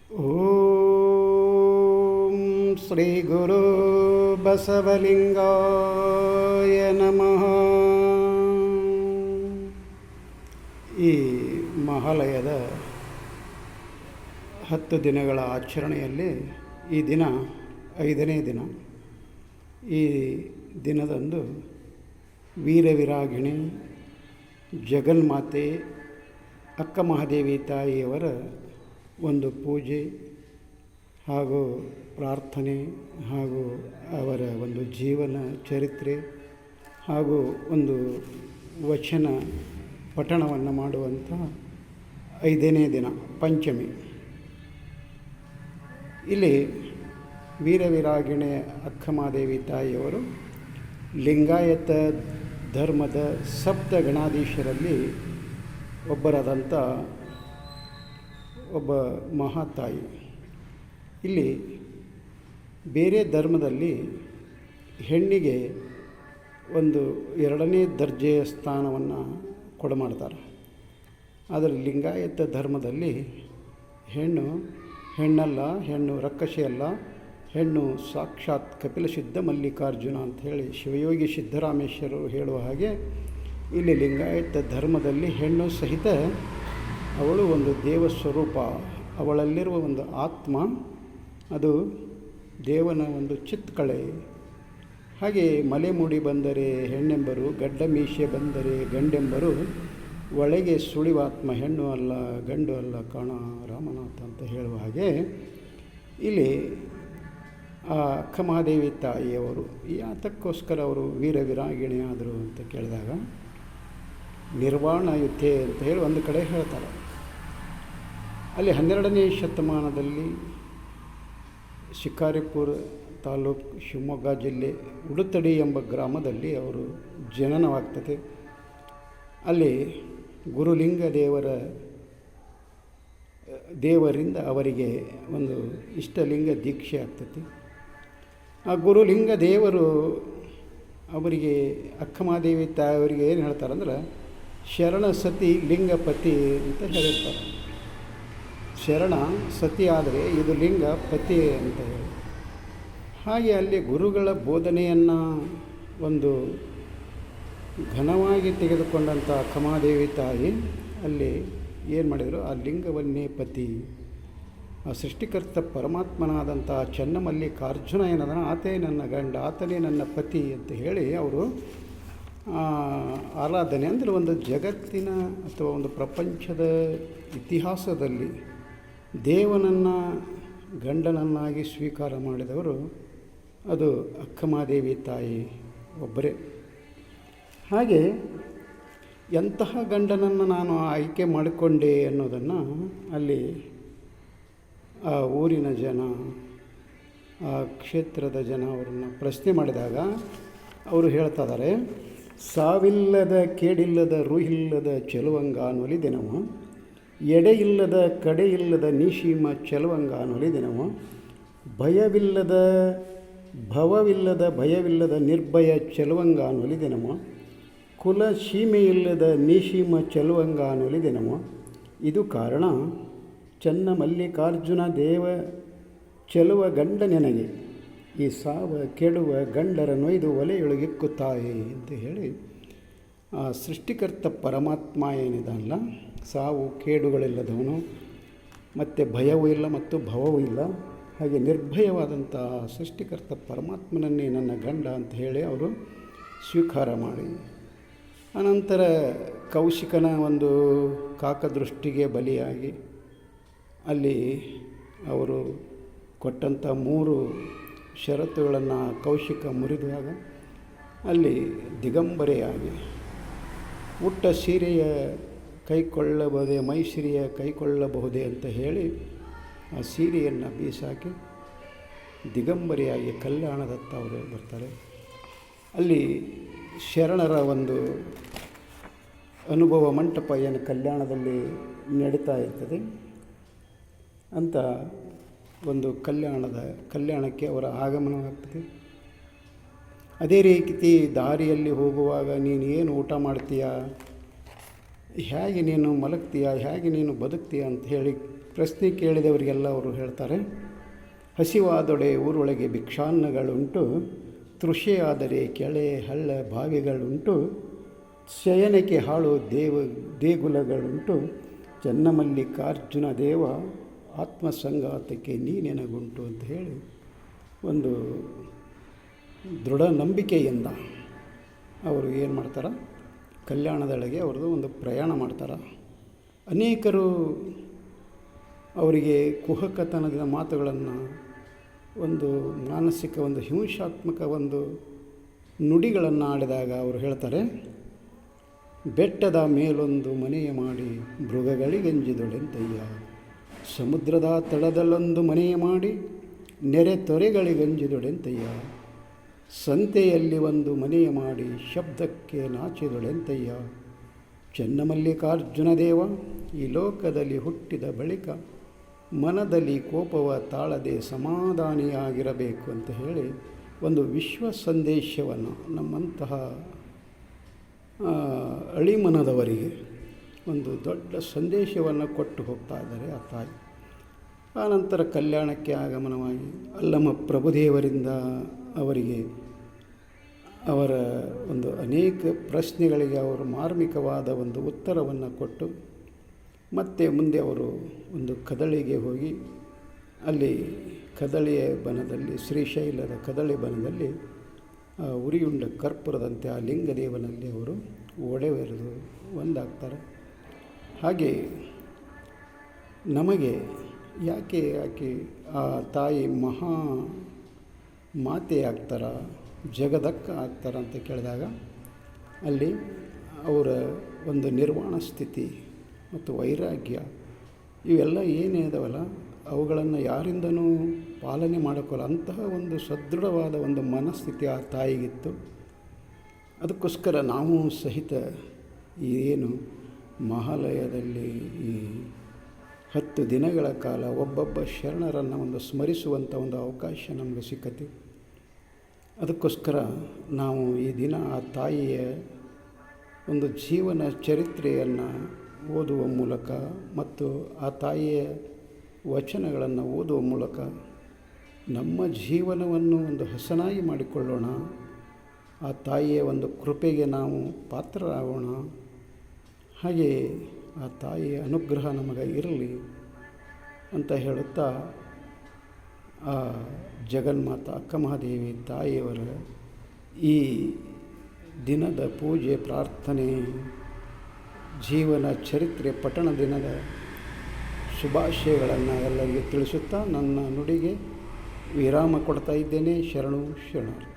ಓಂ ಶ್ರೀ ಗುರು ಬಸವಲಿಂಗಾಯ ನಮಃ. ಈ ಮಹಾಲಯದ 10 ದಿನಗಳ ಆಚರಣೆಯಲ್ಲಿ ಈ ದಿನ 5ನೇ ದಿನ. ಈ ದಿನದಂದು ವೀರವಿರಾಗಿಣಿ ಜಗನ್ಮಾತೆ ಅಕ್ಕ ಮಹಾದೇವಿ ತಾಯಿಯವರ ಒಂದು ಪೂಜೆ ಹಾಗೂ ಪ್ರಾರ್ಥನೆ ಹಾಗೂ ಅವರ ಒಂದು ಜೀವನ ಚರಿತ್ರೆ ಹಾಗೂ ಒಂದು ವಚನ ಪಠಣವನ್ನು ಮಾಡುವಂಥ 5ನೇ ದಿನ ಪಂಚಮಿ. ಇಲ್ಲಿ ವೀರವಿರಾಗಿಣಿ ಅಕ್ಕಮಹಾದೇವಿ ತಾಯಿಯವರು ಲಿಂಗಾಯತ ಧರ್ಮದ ಸಪ್ತಗಣಾಧೀಶರಲ್ಲಿ ಒಬ್ಬರಾದಂಥ ಒಬ್ಬ ಮಹಾತಾಯಿ. ಇಲ್ಲಿ ಬೇರೆ ಧರ್ಮದಲ್ಲಿ ಹೆಣ್ಣಿಗೆ ಒಂದು 2ನೇ ದರ್ಜೆಯ ಸ್ಥಾನವನ್ನು ಕೊಡಮಾಡ್ತಾರೆ. ಆದರೆ ಲಿಂಗಾಯತ ಧರ್ಮದಲ್ಲಿ ಹೆಣ್ಣಲ್ಲ, ಹೆಣ್ಣು ರಕ್ಕಸೆ ಅಲ್ಲ, ಹೆಣ್ಣು ಸಾಕ್ಷಾತ್ ಕಪಿಲ ಸಿದ್ಧ ಮಲ್ಲಿಕಾರ್ಜುನ ಅಂಥೇಳಿ ಶಿವಯೋಗಿ ಸಿದ್ದರಾಮೇಶ್ವರರು ಹೇಳುವ ಹಾಗೆ ಇಲ್ಲಿ ಲಿಂಗಾಯತ ಧರ್ಮದಲ್ಲಿ ಹೆಣ್ಣು ಸಹಿತ ಅವಳು ಒಂದು ದೇವಸ್ವರೂಪ. ಅವಳಲ್ಲಿರುವ ಒಂದು ಆತ್ಮ ಅದು ದೇವನ ಒಂದು ಚಿತ್ಕಳೆ. ಹಾಗೆ ಮಲೆ ಮೂಡಿ ಬಂದರೆ ಹೆಣ್ಣೆಂಬರು, ಗಡ್ಡ ಮೀಸೆ ಬಂದರೆ ಗಂಡೆಂಬರು, ಒಳಗೆ ಸುಳಿವಾತ್ಮ ಹೆಣ್ಣು ಅಲ್ಲ ಗಂಡು ಅಲ್ಲ ಕಾಣ ರಾಮನಾಥ ಅಂತ ಹೇಳುವ ಹಾಗೆ ಇಲ್ಲಿ ಆ ಅಕ್ಕಮಹಾದೇವಿ ತಾಯಿಯವರು ಯಾತಕ್ಕೋಸ್ಕರ ಅವರು ವೀರವಿರಾಗಿಣಿ ಆದರು ಅಂತ ಕೇಳಿದಾಗ ನಿರ್ವಾಣಯುತೆ ಅಂತ ಹೇಳಿ ಒಂದು ಕಡೆ ಹೇಳ್ತಾರೆ. ಅಲ್ಲಿ 12ನೇ ಶತಮಾನದಲ್ಲಿ ಶಿಕಾರಿಪುರ ತಾಲೂಕು ಶಿವಮೊಗ್ಗ ಜಿಲ್ಲೆ ಉಡುತಡಿ ಎಂಬ ಗ್ರಾಮದಲ್ಲಿ ಅವರು ಜನನವಾಗ್ತದೆ. ಅಲ್ಲಿ ಗುರುಲಿಂಗ ದೇವರಿಂದ ಅವರಿಗೆ ಒಂದು ಇಷ್ಟಲಿಂಗ ದೀಕ್ಷೆ ಆಗ್ತದೆ. ಆ ಗುರುಲಿಂಗ ದೇವರು ಅವರಿಗೆ ಅಕ್ಕಮಹಾದೇವಿ ತಾಯಿಯವರಿಗೆ ಏನು ಹೇಳ್ತಾರಂದ್ರೆ ಶರಣ ಸತಿ ಲಿಂಗಪತಿ ಅಂತ ಹೇಳಿರ್ತಾರೆ. ಶರಣ ಸತಿ ಆದರೆ ಇದು ಲಿಂಗ ಪತಿ ಅಂತ ಹೇಳಿ. ಹಾಗೆ ಅಲ್ಲಿ ಗುರುಗಳ ಬೋಧನೆಯನ್ನು ಒಂದು ಘನವಾಗಿ ತೆಗೆದುಕೊಂಡಂಥ ಅಕ್ಕಮಹಾದೇವಿ ತಾಯಿ ಅಲ್ಲಿ ಏನು ಮಾಡಿದರು, ಆ ಲಿಂಗವನ್ನೇ ಪತಿ, ಆ ಸೃಷ್ಟಿಕರ್ತ ಪರಮಾತ್ಮನಾದಂಥ ಚನ್ನಮಲ್ಲಿಕಾರ್ಜುನ ಏನದನ ಆತೇ ನನ್ನ ಗಂಡ, ಆತನೇ ನನ್ನ ಪತಿ ಅಂತ ಹೇಳಿ ಅವರು ಆರಾಧನೆ ಅಂದರೆ ಒಂದು ಜಗತ್ತಿನ ಅಥವಾ ಒಂದು ಪ್ರಪಂಚದ ಇತಿಹಾಸದಲ್ಲಿ ದೇವನನ್ನು ಗಂಡನನ್ನಾಗಿ ಸ್ವೀಕಾರ ಮಾಡಿದವರು ಅದು ಅಕ್ಕಮಹಾದೇವಿ ತಾಯಿ ಒಬ್ಬರೇ. ಹಾಗೆ ಎಂತಹ ಗಂಡನನ್ನು ನಾನು ಆಯ್ಕೆ ಮಾಡಿಕೊಂಡೆ ಅನ್ನೋದನ್ನು ಅಲ್ಲಿ ಆ ಊರಿನ ಜನ, ಆ ಕ್ಷೇತ್ರದ ಜನ ಅವರನ್ನು ಪ್ರಶ್ನೆ ಮಾಡಿದಾಗ ಅವರು ಹೇಳ್ತಾ ಇದ್ದಾರೆ, ಸಾವಿಲ್ಲದ ಕೇಡಿಲ್ಲದ ರೂಹಿಲ್ಲದ ಚೆಲುವಂಗ ನೊಲಿದೆನವ, ಎಡೆಯಿಲ್ಲದ ಕಡೆಯಿಲ್ಲದ ನೀಶೀಮ ಚೆಲುವಂಗ ನೊಲಿದೆನವ, ಭಯವಿಲ್ಲದ ಭವವಿಲ್ಲದ ಭಯವಿಲ್ಲದ ನಿರ್ಭಯ ಚೆಲುವಂಗ ನೊಲಿದೆನವ, ಕುಲ ಸೀಮೆಯಿಲ್ಲದ ನೀಶೀಮ ಚೆಲುವಂಗ ನೊಲಿದೆನವ. ಇದು ಕಾರಣ ಚನ್ನ ಮಲ್ಲಿಕಾರ್ಜುನ ದೇವ ಚೆಲುವ ಗಂಡ ನೆನಗೆ, ಈ ಸಾವ ಕೆಡುವ ಗಂಡರ ನೊಯ್ದು ಒಲೆಯೊಳಗಿಕ್ಕುತ್ತಾಯಿ ಅಂತ ಹೇಳಿ ಆ ಸೃಷ್ಟಿಕರ್ತ ಪರಮಾತ್ಮ ಏನಿದಲ್ಲ, ಸಾವು ಕೇಡುಗಳಿಲ್ಲದವನು, ಮತ್ತು ಭಯವೂ ಇಲ್ಲ ಮತ್ತು ಭವವೂ ಇಲ್ಲ, ಹಾಗೆ ನಿರ್ಭಯವಾದಂಥ ಸೃಷ್ಟಿಕರ್ತ ಪರಮಾತ್ಮನನ್ನೇ ನನ್ನ ಗಂಡ ಅಂತ ಹೇಳಿ ಅವರು ಸ್ವೀಕಾರ ಮಾಡಿ, ಅನಂತರ ಕೌಶಿಕನ ಒಂದು ಕಾಕದೃಷ್ಟಿಗೆ ಬಲಿಯಾಗಿ ಅಲ್ಲಿ ಅವರು ಕೊಟ್ಟಂಥ 3 ಷರತ್ತುಗಳನ್ನು ಕೌಶಿಕ ಮುರಿದಾಗ ಅಲ್ಲಿ ದಿಗಂಬರೆಯಾಗಿ ಉಟ್ಟ ಸೀರೆಯ ಕೈಕೊಳ್ಳಬಹುದೇ, ಮೈಸೀರೆಯ ಕೈಕೊಳ್ಳಬಹುದೇ ಅಂತ ಹೇಳಿ ಆ ಸೀರೆಯನ್ನು ಬೀಸಾಕಿ ದಿಗಂಬರೆಯಾಗಿ ಕಲ್ಯಾಣದತ್ತ ಅವರು ಬರ್ತಾರೆ. ಅಲ್ಲಿ ಶರಣರ ಒಂದು ಅನುಭವ ಮಂಟಪ ಏನು ಕಲ್ಯಾಣದಲ್ಲಿ ನಡೀತಾ ಇರ್ತದೆ ಅಂತ ಒಂದು ಕಲ್ಯಾಣಕ್ಕೆ ಅವರ ಆಗಮನವಾಗ್ತದೆ. ಅದೇ ರೀತಿ ದಾರಿಯಲ್ಲಿ ಹೋಗುವಾಗ ನೀನು ಏನು ಊಟ ಮಾಡ್ತೀಯಾ, ಹೇಗೆ ನೀನು ಮಲಗ್ತೀಯ, ಹೇಗೆ ನೀನು ಬದುಕ್ತೀಯ ಅಂತ ಹೇಳಿ ಪ್ರಶ್ನೆ ಕೇಳಿದವರಿಗೆಲ್ಲ ಅವರು ಹೇಳ್ತಾರೆ, ಹಸಿವಾದೊಡೆ ಊರೊಳಗೆ ಭಿಕ್ಷಾನ್ನಗಳುಂಟು, ತೃಷೆಯಾದರೆ ಕೆಳೆ ಹಳ್ಳ ಬಾವಿಗಳುಂಟು, ಶಯನಕ್ಕೆ ಹಾಳು ದೇಗುಲಗಳುಂಟು, ಚನ್ನಮಲ್ಲಿಕಾರ್ಜುನ ದೇವ ಆತ್ಮಸಂಗಾತಕ್ಕೆ ನೀನೆನಗುಂಟು ಅಂತ ಹೇಳಿ ಒಂದು ದೃಢ ನಂಬಿಕೆಯಿಂದ ಅವರು ಏನು ಮಾಡ್ತಾರೆ, ಕಲ್ಯಾಣದೊಳಗೆ ಅವ್ರದ್ದು ಒಂದು ಪ್ರಯಾಣ ಮಾಡ್ತಾರೆ. ಅನೇಕರು ಅವರಿಗೆ ಕುಹಕತನದ ಮಾತುಗಳನ್ನು, ಒಂದು ಮಾನಸಿಕ ಒಂದು ಹಿಂಸಾತ್ಮಕ ಒಂದು ನುಡಿಗಳನ್ನು ಆಡಿದಾಗ ಅವರು ಹೇಳ್ತಾರೆ, ಬೆಟ್ಟದ ಮೇಲೊಂದು ಮನೆಯ ಮಾಡಿ ಮೃಗಗಳಿಗಂಜಿದೊಳೆಂತಯ್ಯ, ಸಮುದ್ರದ ತಳದಲ್ಲೊಂದು ಮನೆಯ ಮಾಡಿ ನೆರೆ ತೊರೆಗಳಿಗಂಜಿದೊಳೆಂತಯ್ಯ, ಸಂತೆಯಲ್ಲಿ ಒಂದು ಮನೆಯ ಮಾಡಿ ಶಬ್ದಕ್ಕೆ ನಾಚಿದೊಳೆಂತಯ್ಯ, ಚನ್ನಮಲ್ಲಿಕಾರ್ಜುನ ದೇವ ಈ ಲೋಕದಲ್ಲಿ ಹುಟ್ಟಿದ ಬಳಿಕ ಮನದಲ್ಲಿ ಕೋಪವ ತಾಳದೆ ಸಮಾಧಾನಿಯಾಗಿರಬೇಕು ಅಂತ ಹೇಳಿ ಒಂದು ವಿಶ್ವ ಸಂದೇಶವನ್ನು ನಮ್ಮಂತಹ ಅಳಿಮನದವರಿಗೆ ಒಂದು ದೊಡ್ಡ ಸಂದೇಶವನ್ನು ಕೊಟ್ಟು ಹೋಗ್ತಾ ಇದ್ದಾರೆ ಆ ತಾಯಿ. ಆನಂತರ ಕಲ್ಯಾಣಕ್ಕೆ ಆಗಮನವಾಗಿ ಅಲ್ಲಮ ಪ್ರಭುದೇವರಿಂದ ಅವರಿಗೆ ಅವರ ಒಂದು ಅನೇಕ ಪ್ರಶ್ನೆಗಳಿಗೆ ಅವರು ಮಾರ್ಮಿಕವಾದ ಒಂದು ಉತ್ತರವನ್ನು ಕೊಟ್ಟು, ಮತ್ತು ಮುಂದೆ ಅವರು ಒಂದು ಕದಳಿಗೆ ಹೋಗಿ ಅಲ್ಲಿ ಕದಳಿಯ ಬನದಲ್ಲಿ, ಶ್ರೀಶೈಲದ ಕದಳಿ ಬನದಲ್ಲಿ ಉರಿಯುಂಡ ಕರ್ಪೂರದಂತೆ ಆ ಲಿಂಗದೇವನಲ್ಲಿ ಅವರು ಒಡೆವೆರೆದು ಒಂದಾಗ್ತಾರೆ. ಹಾಗೆ ನಮಗೆ ಯಾಕೆ ಆ ತಾಯಿ ಮಹಾ ಮಾತೆ ಆಗ್ತಾರ, ಜಗದಕ್ಕ ಆಗ್ತಾರ ಅಂತ ಕೇಳಿದಾಗ ಅಲ್ಲಿ ಅವರ ಒಂದು ನಿರ್ವಾಣ ಸ್ಥಿತಿ ಮತ್ತು ವೈರಾಗ್ಯ ಇವೆಲ್ಲ ಏನೇ ಇದಾವಲ್ಲ ಅವುಗಳನ್ನು ಯಾರಿಂದನೂ ಪಾಲನೆ ಮಾಡೋಕ್ಕಲ್ಲ, ಅಂತಹ ಒಂದು ಸದೃಢವಾದ ಒಂದು ಮನಸ್ಥಿತಿ ಆ ತಾಯಿಗಿತ್ತು. ಅದಕ್ಕೋಸ್ಕರ ನಾವು ಸಹಿತ ಏನು ಮಹಾಲಯದಲ್ಲಿ ಈ 10 ದಿನಗಳ ಕಾಲ ಒಬ್ಬೊಬ್ಬ ಶರಣರನ್ನು ಒಂದು ಸ್ಮರಿಸುವಂಥ ಒಂದು ಅವಕಾಶ ನಮಗೆ ಸಿಕ್ಕತಿ. ಅದಕ್ಕೋಸ್ಕರ ನಾವು ಈ ದಿನ ಆ ತಾಯಿಯ ಒಂದು ಜೀವನ ಚರಿತ್ರೆಯನ್ನು ಓದುವ ಮೂಲಕ ಮತ್ತು ಆ ತಾಯಿಯ ವಚನಗಳನ್ನು ಓದುವ ಮೂಲಕ ನಮ್ಮ ಜೀವನವನ್ನು ಒಂದು ಹಸನಾಗಿ ಮಾಡಿಕೊಳ್ಳೋಣ. ಆ ತಾಯಿಯ ಒಂದು ಕೃಪೆಗೆ ನಾವು ಪಾತ್ರರಾಗೋಣ. ಹಾಗೆಯೇ ಆ ತಾಯಿಯ ಅನುಗ್ರಹ ನಮಗೆ ಇರಲಿ ಅಂತ ಹೇಳುತ್ತಾ, ಆ ಜಗನ್ಮಾತಾ ಅಕ್ಕಮಹಾದೇವಿ ತಾಯಿಯವರ ಈ ದಿನದ ಪೂಜೆ, ಪ್ರಾರ್ಥನೆ, ಜೀವನ ಚರಿತ್ರೆ ಪಠಣ ದಿನದ ಶುಭಾಶಯಗಳನ್ನು ಎಲ್ಲರಿಗೆ ತಿಳಿಸುತ್ತಾ ನನ್ನ ನುಡಿಗೆ ವಿರಾಮ ಕೊಡ್ತಾ ಇದ್ದೇನೆ. ಶರಣು ಶರಣಾರ್ಥಿ.